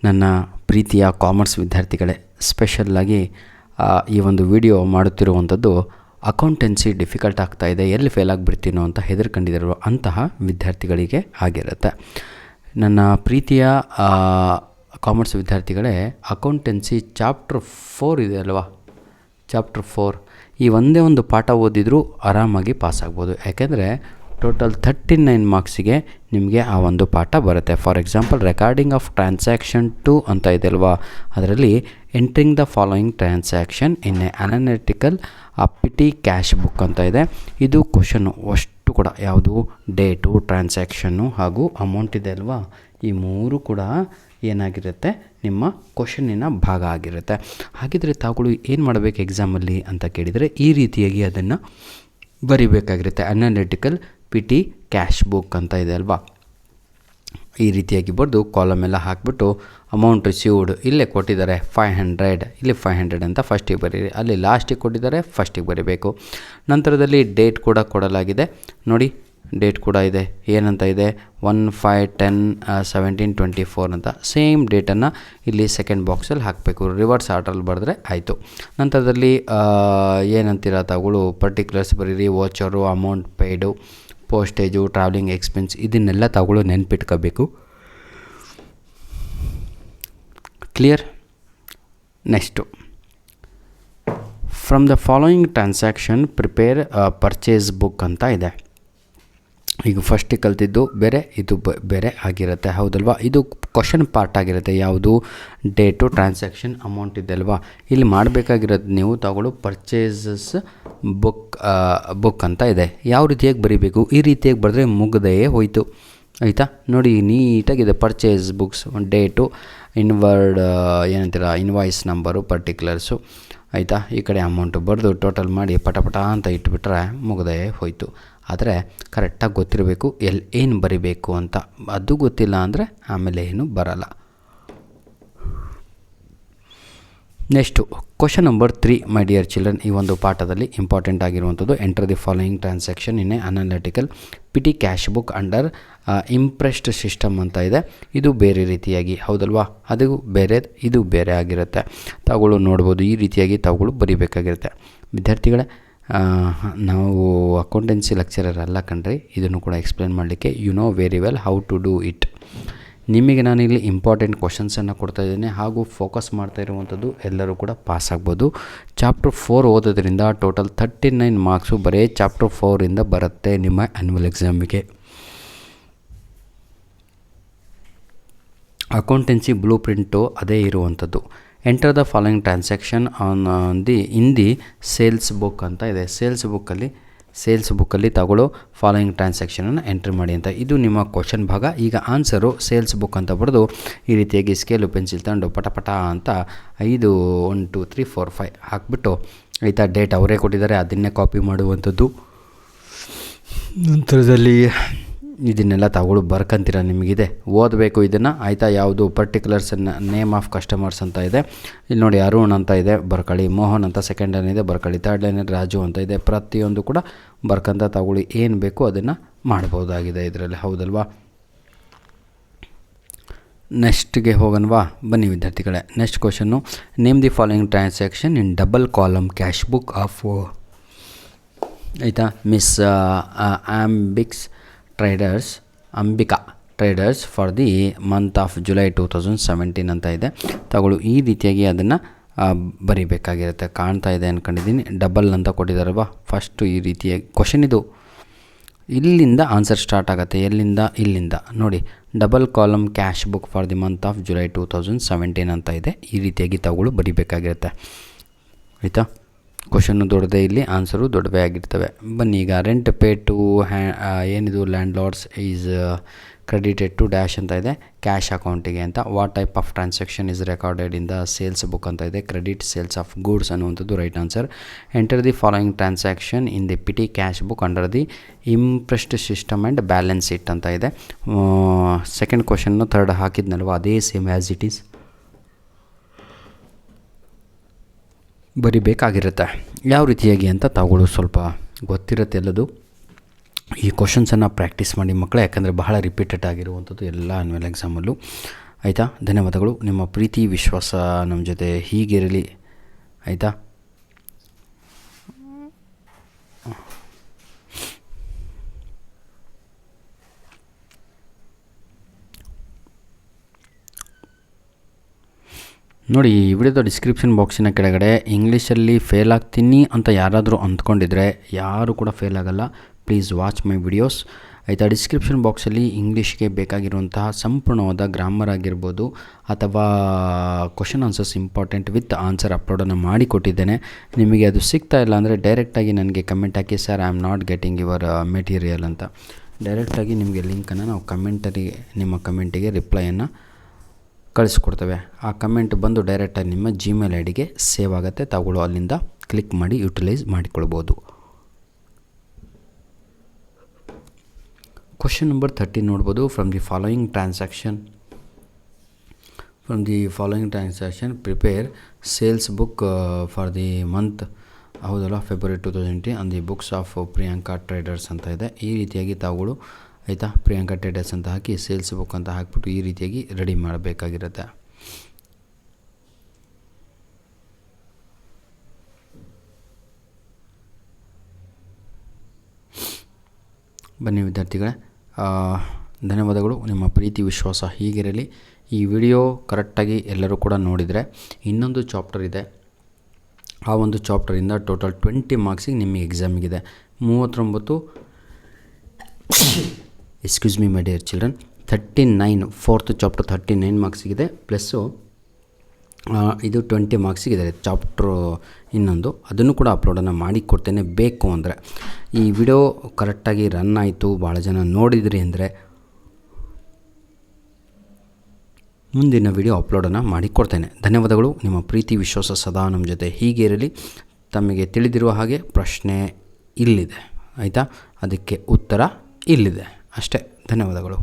ನನ್ನ ಪ್ರೀತಿಯ ಕಾಮರ್ಸ್ ವಿದ್ಯಾರ್ಥಿಗಳೇ, ಸ್ಪೆಷಲ್ಲಾಗಿ ಈ ಒಂದು ವಿಡಿಯೋ ಮಾಡುತ್ತಿರುವಂಥದ್ದು ಅಕೌಂಟೆನ್ಸಿ ಡಿಫಿಕಲ್ಟ್ ಆಗ್ತಾಯಿದೆ, ಎಲ್ಲಿ ಫೇಲ್ ಆಗಿಬಿಡ್ತೀನೋ ಅಂತ ಹೆದರ್ಕೊಂಡಿರೋ ಅಂತಹ ವಿದ್ಯಾರ್ಥಿಗಳಿಗೆ ಆಗಿರುತ್ತೆ. ನನ್ನ ಪ್ರೀತಿಯ ಕಾಮರ್ಸ್ ವಿದ್ಯಾರ್ಥಿಗಳೇ, ಅಕೌಂಟೆನ್ಸಿ ಚಾಪ್ಟರ್ 4 ಇದೆ ಅಲ್ವಾ, ಚಾಪ್ಟರ್ 4 ಈ ಒಂದೇ ಒಂದು ಪಾಠ ಓದಿದರೂ ಆರಾಮಾಗಿ ಪಾಸಾಗ್ಬೋದು. ಯಾಕೆಂದರೆ ಟೋಟಲ್ 39 ಮಾರ್ಕ್ಸಿಗೆ ನಿಮಗೆ ಆ ಒಂದು ಪಾಠ ಬರುತ್ತೆ. For example, recording of transaction 2 ಅಂತ ಇದೆ ಅಲ್ವಾ, ಅದರಲ್ಲಿ entering the following transaction in a analytical petty cash book ಅಂತ ಇದೆ. ಇದು ಕ್ವಶನ್ನು ಅಷ್ಟು ಕೂಡ ಯಾವುದು, ಡೇಟು, ಟ್ರಾನ್ಸಾಕ್ಷನ್ನು ಹಾಗೂ ಅಮೌಂಟ್ ಇದೆ ಅಲ್ವಾ, ಈ ಮೂರು ಕೂಡ ಏನಾಗಿರುತ್ತೆ, ನಿಮ್ಮ ಕ್ವಶನ್ನಿನ ಭಾಗ ಆಗಿರುತ್ತೆ. ಹಾಗಿದ್ರೆ ತಾವುಗಳು ಏನು ಮಾಡಬೇಕು ಎಕ್ಸಾಮಲ್ಲಿ ಅಂತ ಕೇಳಿದರೆ, ಈ ರೀತಿಯಾಗಿ ಅದನ್ನು ಬರಿಬೇಕಾಗಿರುತ್ತೆ. ಅನಾಲಿಟಿಕಲ್ ಪಿಟಿ ಕ್ಯಾಶ್ ಬುಕ್ ಅಂತ ಇದೆ ಅಲ್ವಾ, ಈ ರೀತಿಯಾಗಿ ಬರೆದು ಕಾಲಮ್ ಎಲ್ಲ ಹಾಕಿಬಿಟ್ಟು ಅಮೌಂಟ್ ರಿಸೀವ್ಡ್ ಇಲ್ಲೇ ಕೊಟ್ಟಿದ್ದಾರೆ 500, ಇಲ್ಲಿ 500 ಅಂತ ಫಸ್ಟಿಗೆ ಬರೀರಿ, ಅಲ್ಲಿ ಲಾಸ್ಟಿಗೆ ಕೊಟ್ಟಿದ್ದಾರೆ ಫಸ್ಟಿಗೆ ಬರೀಬೇಕು. ನಂತರದಲ್ಲಿ ಡೇಟ್ ಕೂಡ ಕೊಡಲಾಗಿದೆ ನೋಡಿ, ಡೇಟ್ ಕೂಡ ಇದೆ, ಏನಂತ ಇದೆ 1/5/10/17/24 ಅಂತ. ಸೇಮ್ ಡೇಟನ್ನು ಇಲ್ಲಿ ಸೆಕೆಂಡ್ ಬಾಕ್ಸಲ್ಲಿ ಹಾಕಬೇಕು, ರಿವರ್ಸ್ ಆರ್ಡ್ರಲ್ಲಿ ಬರೆದ್ರೆ ಆಯಿತು. ನಂತರದಲ್ಲಿ ಏನಂತೀರ ತಾವುಗಳು, ಪರ್ಟಿಕ್ಯುಲರ್ಸ್ ಬರೀರಿ, voucher, amount paid, postage, travelling expense, ಇದನ್ನೆಲ್ಲ ತಾವುಗಳು ನೆನ್ಪಿಟ್ಕೋಬೇಕು. Clear? Next, from the following transaction prepare purchase book ಅಂತ ಇದೆ. ಈಗ ಫಸ್ಟಿಗೆ ಕಲ್ತಿದ್ದು ಬೇರೆ, ಇದು ಬೇರೆ ಆಗಿರುತ್ತೆ, ಹೌದಲ್ವಾ. ಇದು ಕ್ವಶನ್ ಪಾರ್ಟ್ ಆಗಿರುತ್ತೆ. ಯಾವುದು, ಡೇಟು, ಟ್ರಾನ್ಸಾಕ್ಷನ್, ಅಮೌಂಟ್ ಇದೆ ಅಲ್ವಾ. ಇಲ್ಲಿ ಮಾಡಬೇಕಾಗಿರೋದು ನೀವು ತಗೊಳ್ಳೋ ಪರ್ಚೇಸಸ್ ಬುಕ್ ಅಂತ ಇದೆ. ಯಾವ ರೀತಿಯಾಗಿ ಬರೀಬೇಕು, ಈ ರೀತಿಯಾಗಿ ಬರೆದ್ರೆ ಮುಗ್ದೇ ಹೋಯಿತು, ಆಯಿತಾ. ನೋಡಿ ನೀಟಾಗಿದೆ, ಪರ್ಚೇಸ್ ಬುಕ್ಸ್, ಡೇಟು, ಇನ್ವರ್ಡ್ ಏನಂತೀರ, ಇನ್ವಾಯ್ಸ್ ನಂಬರು, ಪರ್ಟಿಕ್ಯುಲರ್ಸು, ಆಯಿತಾ. ಈ ಕಡೆ ಅಮೌಂಟು ಬರೆದು ಟೋಟಲ್ ಮಾಡಿ ಪಟ ಅಂತ ಇಟ್ಬಿಟ್ರೆ ಮುಗ್ದೇ ಹೋಯಿತು. ಆದರೆ ಕರೆಕ್ಟಾಗಿ ಗೊತ್ತಿರಬೇಕು ಏನು ಬರಿಬೇಕು ಅಂತ. ಅದು ಗೊತ್ತಿಲ್ಲ ಅಂದರೆ ಆಮೇಲೆ ಏನು ಬರಲ್ಲ. Next, question number 3 my dear children. ಈ ಒಂದು ಪಾಠದಲ್ಲಿ ಇಂಪಾರ್ಟೆಂಟ್ ಆಗಿರುವಂಥದ್ದು, enter the following transaction in a analytical petty cash book under imprest system ಅಂತ ಇದೆ. ಇದು ಬೇರೆ ರೀತಿಯಾಗಿ, ಹೌದಲ್ವಾ, ಅದು ಬೇರೆ, ಇದು ಬೇರೆ ಆಗಿರುತ್ತೆ. ತಾವುಗಳು ನೋಡ್ಬೋದು, ಈ ರೀತಿಯಾಗಿ ತಾವುಗಳು ಬರಿಬೇಕಾಗಿರುತ್ತೆ. ವಿದ್ಯಾರ್ಥಿಗಳೇ, ನಾವು ಅಕೌಂಟೆನ್ಸಿ ಲೆಕ್ಚರರ್ ಅಲ್ಲ ಕಣ್ರಿ, ಇದನ್ನು ಕೂಡ ಎಕ್ಸ್ಪ್ಲೇನ್ ಮಾಡಲಿಕ್ಕೆ you know very well how to do it. ನಿಮಗೆ ನಾನಿಲ್ಲಿ ಇಂಪಾರ್ಟೆಂಟ್ ಕ್ವಶನ್ಸನ್ನು ಕೊಡ್ತಾ ಇದ್ದೇನೆ ಹಾಗೂ ಫೋಕಸ್ ಮಾಡ್ತಾ ಇರುವಂಥದ್ದು ಎಲ್ಲರೂ ಕೂಡ ಪಾಸ್ ಆಗ್ಬೋದು. ಚಾಪ್ಟರ್ 4 ಓದೋದ್ರಿಂದ ಟೋಟಲ್ 39 ಮಾರ್ಕ್ಸು ಬರೀ ಚಾಪ್ಟರ್ 4 ಬರುತ್ತೆ ನಿಮ್ಮ ಆ್ಯನ್ಯುವಲ್ ಎಕ್ಸಾಮಿಗೆ. ಅಕೌಂಟೆನ್ಸಿ ಬ್ಲೂ ಪ್ರಿಂಟು ಅದೇ ಇರುವಂಥದ್ದು. Enter the following transaction in the sales book ಅಂತ ಇದೆ. ಸೇಲ್ಸ್ ಬುಕ್ಕಲ್ಲಿ ತಗೊಳ್ಳೋ ಫಾಲೋಯಿಂಗ್ ಟ್ರಾನ್ಸಾಕ್ಷನನ್ನು ಎಂಟ್ರಿ ಮಾಡಿ ಅಂತ. ಇದು ನಿಮ್ಮ ಕ್ವಶನ್ ಭಾಗ. ಈಗ ಆನ್ಸರು ಸೇಲ್ಸ್ ಬುಕ್ ಅಂತ ಬರೆದು ಈ ರೀತಿಯಾಗಿ ಸ್ಕೇಲು ಪೆನ್ಸಿಲ್ ತಗೊಂಡು ಪಟ ಅಂತ 5 1 2 3 4 5 ಹಾಕಿಬಿಟ್ಟು, ಆಯಿತಾ. ಡೇಟ್ ಅವರೇ ಕೊಟ್ಟಿದ್ದಾರೆ, ಅದನ್ನೇ ಕಾಪಿ ಮಾಡುವಂಥದ್ದು. ನಂತರದಲ್ಲಿ ಇದನ್ನೆಲ್ಲ ತಗೊಳ್ಳು ಬರ್ಕಂತೀರ, ನಿಮಗಿದೆ ಓದಬೇಕು ಇದನ್ನು, ಆಯಿತಾ. ಯಾವುದು ಪರ್ಟಿಕ್ಯುಲರ್ಸ್ ನೇಮ್ ಆಫ್ ಕಸ್ಟಮರ್ಸ್ ಅಂತ ಇದೆ, ಇಲ್ಲಿ ನೋಡಿ ಅರುಣ್ ಅಂತ ಇದೆ ಬರ್ಕೊಳ್ಳಿ, ಮೋಹನ್ ಅಂತ ಸೆಕೆಂಡ್ ಲೈನ್ ಇದೆ ಬರ್ಕೊಳ್ಳಿ, ಥರ್ಡ್ ಲೈನ್ ರಾಜು ಅಂತ ಇದೆ. ಪ್ರತಿಯೊಂದು ಕೂಡ ಬರ್ಕಂತ ತಗೊಳ್ಳಿ, ಏನು ಬೇಕು ಅದನ್ನು ಮಾಡ್ಬೋದಾಗಿದೆ ಇದರಲ್ಲಿ, ಹೌದಲ್ವಾ. ನೆಕ್ಸ್ಟ್ಗೆ ಹೋಗೋಣವಾ, ಬನ್ನಿ ವಿದ್ಯಾರ್ಥಿಗಳೇ. Next question, name the following transaction in double column cash book of, ಆಯಿತಾ, miss Ambika traders for the month of July 2017 ಅಂತ ಇದೆ. ತಗೊಳ್ಳು ಈ ರೀತಿಯಾಗಿ ಅದನ್ನು ಬರಿಬೇಕಾಗಿರುತ್ತೆ. ಕಾಣ್ತಾ ಇದೆ ಅಂದ್ಕೊಂಡಿದ್ದೀನಿ, ಡಬಲ್ ಅಂತ ಕೊಟ್ಟಿದ್ದಾರಲ್ವ. ಫಸ್ಟು ಈ ರೀತಿಯಾಗಿ ಕ್ವಶನ್ ಇದು, ಇಲ್ಲಿಂದ ಆನ್ಸರ್ ಸ್ಟಾರ್ಟ್ ಆಗುತ್ತೆ. ಎಲ್ಲಿಂದ, ಇಲ್ಲಿಂದ ನೋಡಿ, double column cash book for the month of July 2017 ಅಂತ ಇದೆ. ಈ ರೀತಿಯಾಗಿ ತಗೊಳ್ಳು ಬರಿಬೇಕಾಗಿರುತ್ತೆ, ಆಯಿತಾ. ಕ್ವಶನ್ನು ದೊಡ್ಡದೇ, ಇಲ್ಲಿ ಆನ್ಸರು ದೊಡ್ಡವೇ ಆಗಿರ್ತವೆ. ಬನ್ನಿ ಈಗ, ರೆಂಟ್ ಪೇ ಟು ಏನಿದು landlords is credited to dash ಅಂತ ಇದೆ, ಕ್ಯಾಶ್ ಅಕೌಂಟಿಗೆ ಅಂತ. What type of transaction is recorded in the sales book ಅಂತ ಇದೆ, ಕ್ರೆಡಿಟ್ ಸೇಲ್ಸ್ ಆಫ್ ಗೂಡ್ಸ್ ಅನ್ನುವಂಥದ್ದು right answer. Enter the following transaction in the petty cash book under the imprest system and balance sheet ಅಂತ ಇದೆ. Second question third ಹಾಕಿದ್ನಲ್ವ, ಅದೇ same as it is ಬರಿಬೇಕಾಗಿರುತ್ತೆ. ಯಾವ ರೀತಿಯಾಗಿ ಅಂತ ತಾವುಗಳು ಸ್ವಲ್ಪ ಗೊತ್ತಿರುತ್ತೆ ಎಲ್ಲದು. ಈ ಕ್ವಶನ್ಸನ್ನು ಪ್ರಾಕ್ಟೀಸ್ ಮಾಡಿ ಮಕ್ಕಳೇ, ಯಾಕಂದರೆ ಬಹಳ ರಿಪೀಟೆಡ್ ಆಗಿರುವಂಥದ್ದು ಎಲ್ಲ ಆನ್ಯುವಲ್ ಎಕ್ಸಾಮಲ್ಲೂ. ಆಯಿತಾ. ಧನ್ಯವಾದಗಳು. ನಿಮ್ಮ ಪ್ರೀತಿ ವಿಶ್ವಾಸ ನಮ್ಮ ಜೊತೆ ಹೀಗಿರಲಿ, ಆಯಿತಾ. ನೋಡಿ, ಈ ವಿಡಿಯೋದ ಡಿಸ್ಕ್ರಿಪ್ಷನ್ ಬಾಕ್ಸಿನ ಕೆಳಗಡೆ ಇಂಗ್ಲೀಷಲ್ಲಿ ಫೇಲ್ ಆಗ್ತೀನಿ ಅಂತ ಯಾರಾದರೂ ಅಂದ್ಕೊಂಡಿದ್ರೆ ಯಾರು ಕೂಡ ಫೇಲ್ ಆಗಲ್ಲ. ಪ್ಲೀಸ್ ವಾಚ್ ಮೈ ವಿಡಿಯೋಸ್, ಆಯಿತಾ. ಡಿಸ್ಕ್ರಿಪ್ಷನ್ ಬಾಕ್ಸಲ್ಲಿ ಇಂಗ್ಲೀಷ್ಗೆ ಬೇಕಾಗಿರುವಂತಹ ಸಂಪೂರ್ಣವಾದ ಗ್ರಾಮರ್ ಆಗಿರ್ಬೋದು ಅಥವಾ question answers important with answer ಅಪ್ಲೋಡನ್ನು ಮಾಡಿ ಕೊಟ್ಟಿದ್ದೇನೆ. ನಿಮಗೆ ಅದು ಸಿಗ್ತಾ ಇಲ್ಲ ಅಂದರೆ ಡೈರೆಕ್ಟಾಗಿ ನನಗೆ ಕಮೆಂಟ್ ಹಾಕಿ, sir I am not getting your material ಅಂತ. ಡೈರೆಕ್ಟಾಗಿ ನಿಮಗೆ ಲಿಂಕನ್ನು ನಾವು ನಿಮ್ಮ ಕಮೆಂಟಿಗೆ ರಿಪ್ಲೈಯನ್ನು ಕಳಿಸ್ಕೊಡ್ತೇವೆ. ಆ ಕಮೆಂಟ್ ಬಂದು ಡೈರೆಕ್ಟಾಗಿ ನಿಮ್ಮ ಜಿಮೇಲ್ ಐ ಡಿಗೆ ಸೇವ್ ಆಗುತ್ತೆ. ತಾವುಗಳು ಅಲ್ಲಿಂದ ಕ್ಲಿಕ್ ಮಾಡಿ ಯುಟಿಲೈಸ್ ಮಾಡಿಕೊಳ್ಬೋದು. ಕ್ವಶನ್ ನಂಬರ್ 13 ನೋಡ್ಬೋದು. From the following transaction prepare sales book for the month, ಹೌದಲ್ಲ, February 2020 on the books of Priyanka traders ಅಂತ ಇದೆ. ಈ ರೀತಿಯಾಗಿ ತಾವುಗಳು, ಆಯಿತಾ, ಪ್ರಿಯಾಂಕಾ ಟ್ರೇಡರ್ಸ್ ಅಂತ ಹಾಕಿ ಸೇಲ್ಸ್ ಬುಕ್ ಅಂತ ಹಾಕಿಬಿಟ್ಟು ಈ ರೀತಿಯಾಗಿ ರೆಡಿ ಮಾಡಬೇಕಾಗಿರುತ್ತೆ. ಬನ್ನಿ ವಿದ್ಯಾರ್ಥಿಗಳೇ, ಧನ್ಯವಾದಗಳು. ನಿಮ್ಮ ಪ್ರೀತಿ ವಿಶ್ವಾಸ ಹೀಗಿರಲಿ. ಈ ವಿಡಿಯೋ ಕರೆಕ್ಟಾಗಿ ಎಲ್ಲರೂ ಕೂಡ ನೋಡಿದರೆ ಇನ್ನೊಂದು ಚಾಪ್ಟರ್ ಇದೆ. ಆ ಒಂದು ಚಾಪ್ಟರಿಂದ ಟೋಟಲ್ 20 ಮಾರ್ಕ್ಸಿಗೆ ನಿಮಗೆ ಎಕ್ಸಾಮಿಗಿದೆ. 39 excuse me my dear children, 39 4th chapter 39 ಮಾರ್ಕ್ಸಿಗಿದೆ. ಪ್ಲಸ್ಸು ಇದು 20 ಮಾರ್ಕ್ಸಿಗಿದೆ ಚಾಪ್ಟ್ರು ಇನ್ನೊಂದು, ಅದನ್ನು ಕೂಡ ಅಪ್ಲೋಡನ್ನು ಮಾಡಿ ಕೊಡ್ತೇನೆ. ಬೇಕು ಅಂದರೆ ಈ ವಿಡಿಯೋ ಕರೆಕ್ಟಾಗಿ ರನ್ ಆಯಿತು, ಭಾಳ ಜನ ನೋಡಿದ್ರಿ ಅಂದರೆ ಮುಂದಿನ ವಿಡಿಯೋ ಅಪ್ಲೋಡನ್ನು ಮಾಡಿ ಕೊಡ್ತೇನೆ. ಧನ್ಯವಾದಗಳು. ನಿಮ್ಮ ಪ್ರೀತಿ ವಿಶ್ವಾಸ ಸದಾ ನಮ್ಮ ಜೊತೆ ಹೀಗೆ ಇರಲಿ. ತಮಗೆ ತಿಳಿದಿರುವ ಹಾಗೆ ಪ್ರಶ್ನೆ ಇಲ್ಲಿದೆ, ಆಯಿತಾ, ಅದಕ್ಕೆ ಉತ್ತರ ಇಲ್ಲಿದೆ ಅಷ್ಟೇ. ಧನ್ಯವಾದಗಳು.